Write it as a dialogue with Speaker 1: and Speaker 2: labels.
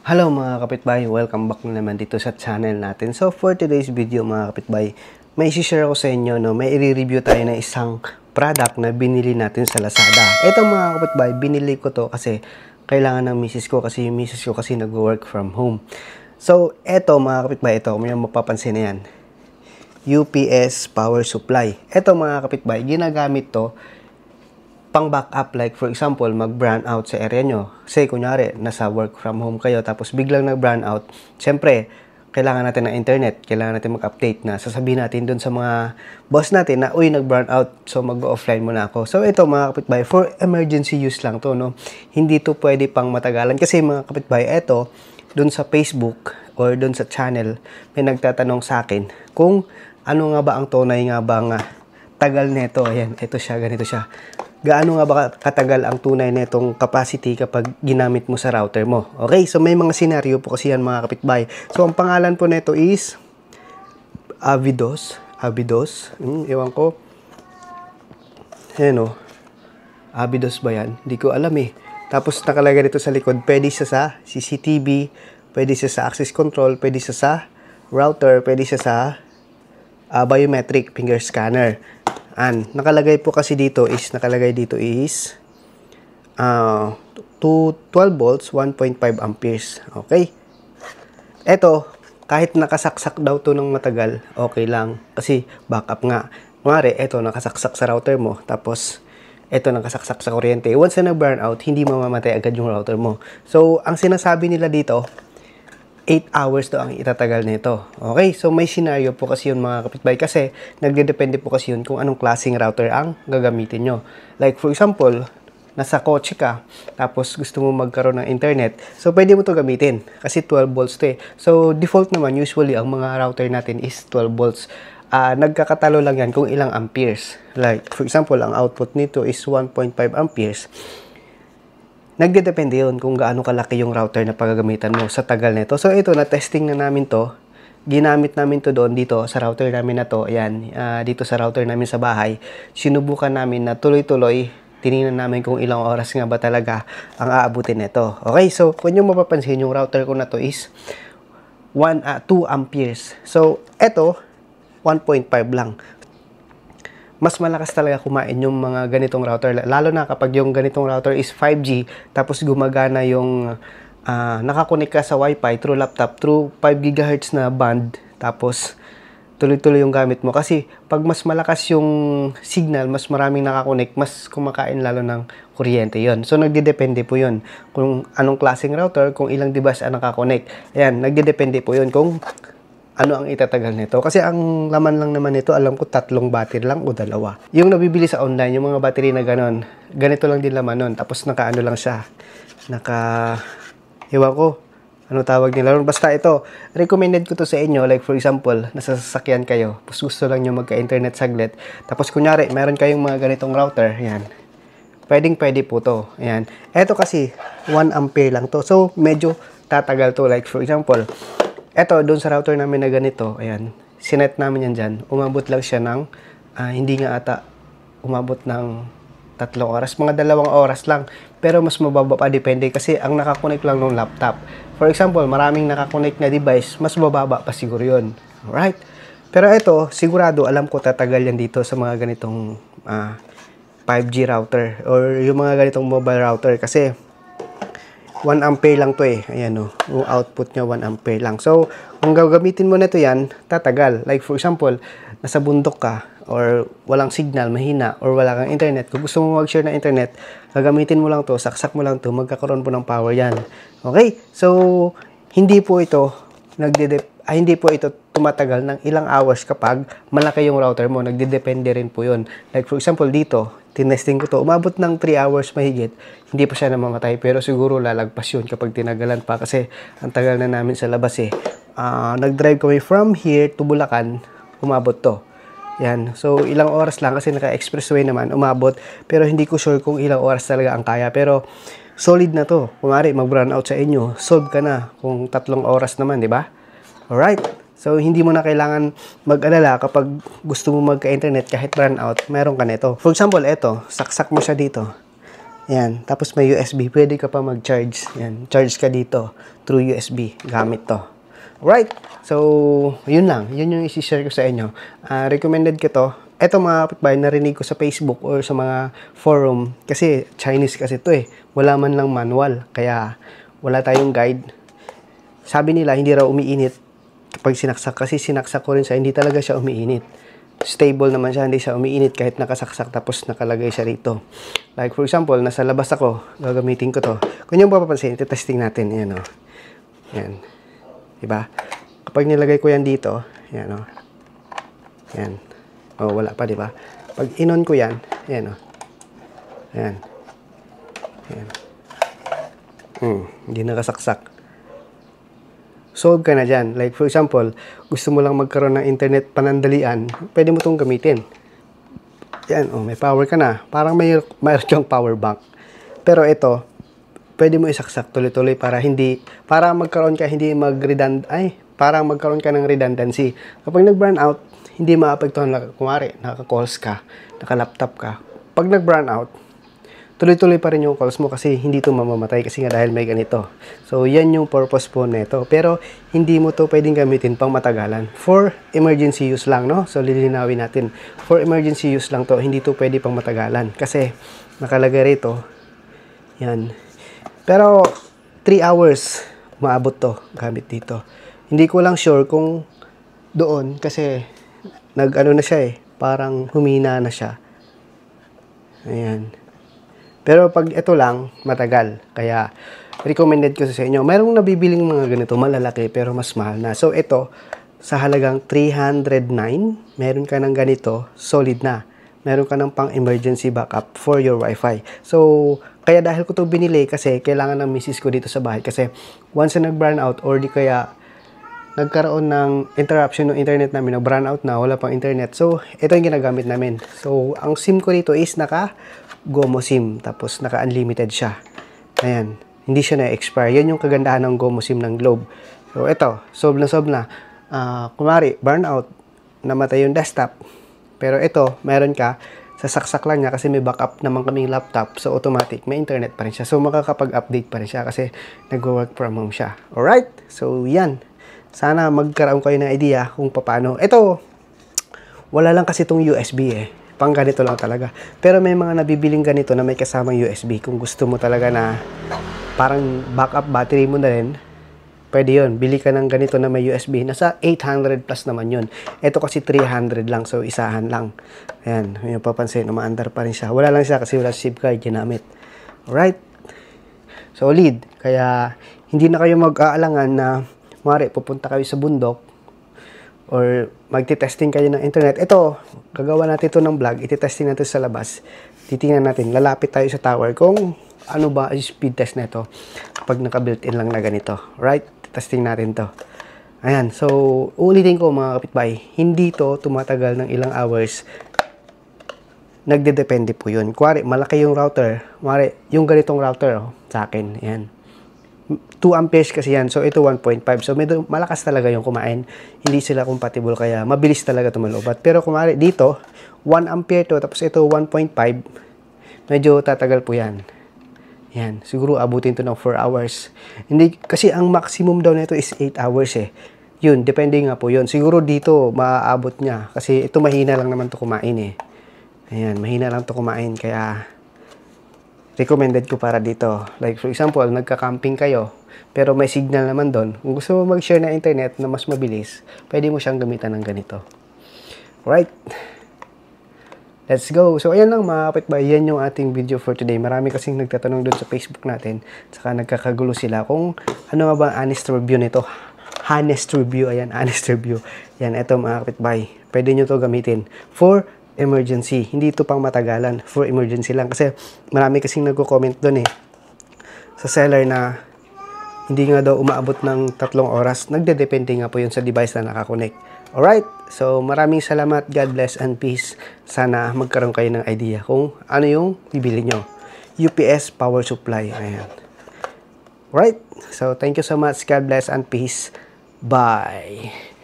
Speaker 1: Hello mga kapitbahay, welcome back na naman dito sa channel natin. So for today's video mga kapitbahay, may share ako sa inyo, may i-review tayo ng isang product na binili natin sa Lazada. Ito mga kapitbahay, binili ko to kasi kailangan ng misis ko kasi yung misis ko kasi nag-work from home. So ito mga kapitbahay, ito may mapapansin na yan. UPS power supply. Ito mga kapitbahay, ginagamit to pang backup, like for example, mag-brown out sa area nyo. Say, kunyari, nasa work from home kayo, tapos biglang nag-brown out. Siyempre, kailangan natin ng internet, kailangan natin mag-update na. Sasabihin natin dun sa mga boss natin na, uy, nag-brown out, so mag-offline muna ako. So, ito mga kapitbahay, for emergency use lang to, no? Hindi to pwede pang matagalan. Kasi mga kapitbahay, ito, dun sa Facebook or dun sa channel, may nagtatanong sa akin kung ano nga ba ang tunay nga ba nga tagal nito. Ayan, ito siya, ganito siya. Gaano nga ba katagal ang tunay nitong capacity kapag ginamit mo sa router mo? Okay, so may mga scenario po kasi yan mga kapitbahay. So ang pangalan po nito is Avidos. Ewan ko. Ayan o. Avidos ba yan? Hindi ko alam eh. Tapos nakalagay dito sa likod, pwede siya sa CCTV, pwede siya sa access control, pwede siya sa router, pwede siya sa biometric finger scanner. Nakalagay po kasi dito is 12 volts, 1.5 amperes. Okay? Eto, kahit nakasaksak daw to ng matagal, okay lang. Kasi backup nga. Kunwari, eto nakasaksak sa router mo. Tapos, eto nakasaksak sa kuryente. Once na nag-burn out, hindi mamamatay agad yung router mo. So, ang sinasabi nila dito, 8 hours to ang itatagal nito. Okay? So, may scenario po kasi yun mga kapitbahay kasi nagdedepende po kasi yun kung anong klaseng router ang gagamitin nyo. Like, for example, nasa kotse ka, tapos gusto mo magkaroon ng internet, so pwede mo to gamitin kasi 12 volts to eh. So, default naman, usually, ang mga router natin is 12 volts. Nagkakatalo lang yan kung ilang amperes. Like, for example, ang output nito is 1.5 amperes. Nagdedepende yun kung gaano kalaki yung router na paggagamitan mo sa tagal nito. So, ito, na-testing na namin to. Ginamit namin to doon dito sa router namin na to. Ayan, dito sa router namin sa bahay. Sinubukan namin na tuloy-tuloy. Tinignan namin kung ilang oras nga ba talaga ang aabutin nito. Okay, so, kung yung mapapansin, yung router ko na to is 2 amperes. So, ito, 1.5 lang. Mas malakas talaga kumain yung mga ganitong router. Lalo na kapag yung ganitong router is 5G, tapos gumagana yung nakakonek ka sa Wi-Fi through laptop, through 5 GHz na band, tapos tuloy-tuloy yung gamit mo. Kasi pag mas malakas yung signal, mas maraming nakakonek, mas kumakain lalo ng kuryente yon. So, nagdedepende po yun kung anong klaseng router, kung ilang device ang nakakonek. Ayan, nagdedepende po yun kung ano ang itatagal nito. Kasi ang laman lang naman nito, alam ko 3 battery lang o 2. Yung nabibili sa online, yung mga battery na ganon, ganito lang din laman nun. Tapos naka-ano lang siya. Ewan ko, ano tawag nila. Basta ito, recommended ko to sa inyo. Like for example, nasa sasakyan kayo, tapos gusto lang nyo magka-internet saglit. Tapos kunyari, meron kayong mga ganitong router, yan. Pwede po to. Ayan. Ito kasi, 1 ampere lang to. So, medyo tatagal to. Like for example, eto, doon sa router namin na ganito, ayan, sinet namin yan dyan. Umabot lang siya ng, hindi nga ata, umabot ng 3 oras. Mga 2 oras lang. Pero mas mababa pa, depende. Kasi ang nakakonect lang ng laptop. For example, maraming nakakonect na device, mas mababa pa siguro yun. Alright? Pero ito, sigurado, alam ko tatagal yan dito sa mga ganitong 5G router. Or yung mga ganitong mobile router. Kasi, 1 ampere lang to eh. Ayan o. Yung output niya 1 ampere lang. So, kung gagamitin mo na to yan, tatagal. Like for example, nasa bundok ka or walang signal, mahina, or wala kang internet. Kung gusto mo mag-share ng internet, gagamitin mo lang to, saksak mo lang to, magkakaroon po ng power yan. Okay? So, hindi po ito tumatagal ng ilang hours kapag malaki yung router mo. Nagdedepende rin po yun. Like for example, dito, tinesting ko to, umabot ng 3 hours mahigit, hindi pa siya namamatay, pero siguro lalagpas yun kapag tinagalan pa kasi ang tagal na namin sa labas eh. Nag-drive kami from here to Bulacan, umabot to. Yan. So, ilang oras lang kasi naka-expressway naman, umabot, pero hindi ko sure kung ilang oras talaga ang kaya. Pero, solid na to. Kung maaari, mag-run out sa inyo, solve ka na kung 3 oras naman, di ba? Alright. So, hindi mo na kailangan mag-alala kapag gusto mo magka-internet kahit brownout, meron ka nito. For example, ito, saksak mo siya dito. Yan. Tapos may USB. Pwede ka pa mag-charge. Yan. Charge ka dito through USB. Gamit to. Alright. So, yun lang. Yun yung isi-share ko sa inyo. Recommended ko to. Ito mga kapitbahay, narinig ko sa Facebook or sa mga forum. Kasi Chinese kasi to eh. Wala man lang manual. Kaya wala tayong guide. Sabi nila, hindi raw umiinit kapag sinaksak. Kasi sinaksak ko rin siya, hindi talaga siya umiinit. Stable naman siya, hindi siya umiinit kahit nakasaksak tapos nakalagay siya rito. Like for example, nasa labas ako, gagamitin ko to. Kung yung papapansin, iti-testing natin. Ayan o. Ayan. Diba? Kapag nilagay ko yan dito, ayan o. Ayan. O, wala pa, diba? Pag in-on ko yan, ayan o. Ayan. Ayan. Hindi nakasaksak. Solve ka na dyan. Like for example, gusto mo lang magkaroon ng internet panandalian, pwede mo itong gamitin. Yan, oh, may power ka na. Parang mayroon kang power bank. Pero ito, pwede mo isaksak tuloy-tuloy para magkaroon ka para magkaroon ka ng redundancy. Kapag nag-burn out, hindi maapektuhan. Kumari, naka-calls ka, naka-laptop ka. Pag nag-burn out, tuloy-tuloy pa rin yung calls mo kasi hindi ito mamamatay kasi nga dahil may ganito. So, yan yung purpose po nito. Pero, hindi mo to pwedeng gamitin pang matagalan. For emergency use lang, no? So, lilinawin natin. For emergency use lang to, hindi to pwede pang matagalan. Kasi, nakalagay rito, yan. Pero, 3 hours, maabot to gamit dito. Hindi ko lang sure kung doon kasi, nag-ano na siya eh, parang humina na siya. Ayan. Pero pag ito lang, matagal. Kaya, recommended ko sa inyo. Mayroong nabibiling mga ganito, malalaki, pero mas mahal na. So, ito, sa halagang 309, meron ka ng ganito, solid na. Meron ka ng pang-emergency backup for your Wi-Fi. So, kaya dahil ko ito binili, kasi kailangan ng misis ko dito sa bahay. Kasi, once na nag-burn out, or di kaya, nagkaroon ng interruption ng internet namin, nag-burn out na, wala pang internet. So, ito yung ginagamit namin. So, ang SIM ko dito is naka-GOMO SIM. Tapos, naka-unlimited siya. Ayan. Hindi siya na-expire. Yan yung kagandahan ng GOMO SIM ng Globe. So, ito. Solve na. Kumari, burnout. Namatay yung desktop. Pero ito, meron ka. Sasaksak lang niya kasi may backup naman kaming laptop. So, automatic. May internet pa rin siya. So, makakapag-update pa rin siya kasi nag-work from home siya. Alright? So, yan. Sana magkaroon kayo ng idea kung paano. Ito, wala lang kasi itong USB eh. Pang ganito lang talaga. Pero may mga nabibiling ganito na may kasamang USB. Kung gusto mo talaga na parang backup battery mo na rin, pwede yun. Bili ka ng ganito na may USB. Nasa 800 plus naman yun. Ito kasi 300 lang. So, isahan lang. Ayan. Yung papansin, umaandar pa rin siya. Wala lang siya kasi wala SIM card ginamit. Alright? Solid. Kaya, hindi na kayo mag-aalangan na mari, pupunta kayo sa bundok or magti-testing kayo ng internet. Ito, gagawa natin ito ng vlog. Iti-testing natin sa labas. Titingnan natin. Lalapit tayo sa tower kung ano ba yung speed test na ito kapag naka-built-in lang na ganito. Right? Testing natin to. Ayan. So, ulitin ko mga kapitbahay. Hindi to tumatagal ng ilang hours. Nagdedepende po yun. Kuwari, malaki yung router. Kuwari, yung ganitong router sa akin. Ayan. 2 amperes kasi yan. So, ito 1.5. So, medyo malakas talaga yung kumain. Hindi sila compatible kaya mabilis talaga tumalobat. Pero kumari dito, 1 ampere to. Tapos ito 1.5. Medyo tatagal po yan. Yan. Siguro abutin to ng 4 hours. Hindi, kasi ang maximum daw nito is 8 hours eh. Yun, depende nga po yun. Siguro dito, maaabot niya. Kasi ito mahina lang naman to kumain eh. Ayan, mahina lang to kumain. Kaya recommended ko para dito. Like for example, nagka-camping kayo, pero may signal naman doon. Kung gusto mo mag-share ng internet na mas mabilis, pwede mo siyang gamitan ng ganito. Alright. Let's go. So, ayan lang mga kapitbahay. Yan yung ating video for today. Marami kasing nagtatanong doon sa Facebook natin. Saka nagkakagulo sila kung ano nga ba ang honest review nito. Honest review. Ayan, honest review. Yan, eto mga kapitbahay. Pwede nyo to gamitin for emergency. Hindi ito pang matagalan. For emergency lang. Kasi marami kasing nagko-comment doon eh. Sa seller na hindi nga daw umaabot ng 3 oras. Nagdedepende nga po yun sa device na nakakonect. Alright? So, maraming salamat. God bless and peace. Sana magkaroon kayo ng idea kung ano yung bibili nyo. UPS power supply. Ayan. Alright? So, thank you so much. God bless and peace. Bye.